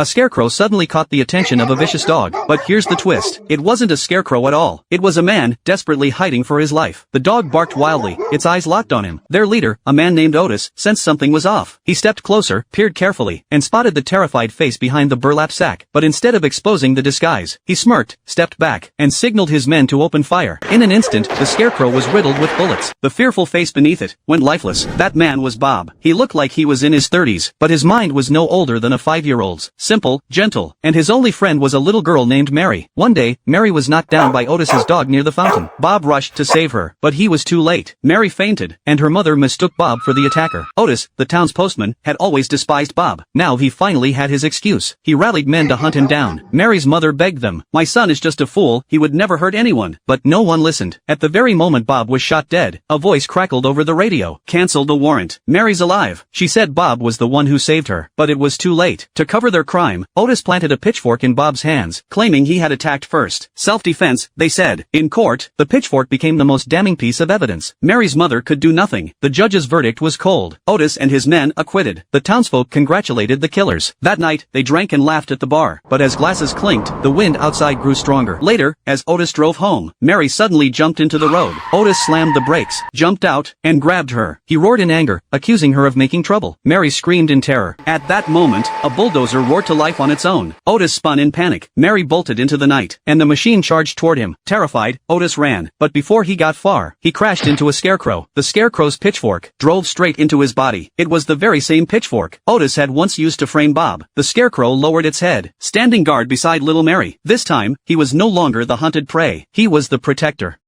A scarecrow suddenly caught the attention of a vicious dog. But here's the twist. It wasn't a scarecrow at all. It was a man, desperately hiding for his life. The dog barked wildly, its eyes locked on him. Their leader, a man named Otis, sensed something was off. He stepped closer, peered carefully, and spotted the terrified face behind the burlap sack. But instead of exposing the disguise, he smirked, stepped back, and signaled his men to open fire. In an instant, the scarecrow was riddled with bullets. The fearful face beneath it went lifeless. That man was Bob. He looked like he was in his 30s, but his mind was no older than a 5-year-old's. Simple, gentle, and his only friend was a little girl named Mary. One day, Mary was knocked down by Otis's dog near the fountain. Bob rushed to save her, but he was too late. Mary fainted, and her mother mistook Bob for the attacker. Otis, the town's postman, had always despised Bob. Now he finally had his excuse. He rallied men to hunt him down. Mary's mother begged them. "My son is just a fool, he would never hurt anyone." But no one listened. At the very moment Bob was shot dead, a voice crackled over the radio. "Cancel the warrant. Mary's alive." She said Bob was the one who saved her. But it was too late. To cover their crime, Otis planted a pitchfork in Bob's hands, claiming he had attacked first. Self-defense, they said. In court, the pitchfork became the most damning piece of evidence. Mary's mother could do nothing. The judge's verdict was cold. Otis and his men acquitted. The townsfolk congratulated the killers. That night, they drank and laughed at the bar. But as glasses clinked, the wind outside grew stronger. Later, as Otis drove home, Mary suddenly jumped into the road. Otis slammed the brakes, jumped out, and grabbed her. He roared in anger, accusing her of making trouble. Mary screamed in terror. At that moment, a bulldozer roared to life on its own. Otis spun in panic. Mary bolted into the night, and the machine charged toward him. Terrified, Otis ran. But before he got far, he crashed into a scarecrow. The scarecrow's pitchfork drove straight into his body. It was the very same pitchfork Otis had once used to frame Bob. The scarecrow lowered its head, standing guard beside little Mary. This time, he was no longer the hunted prey. He was the protector.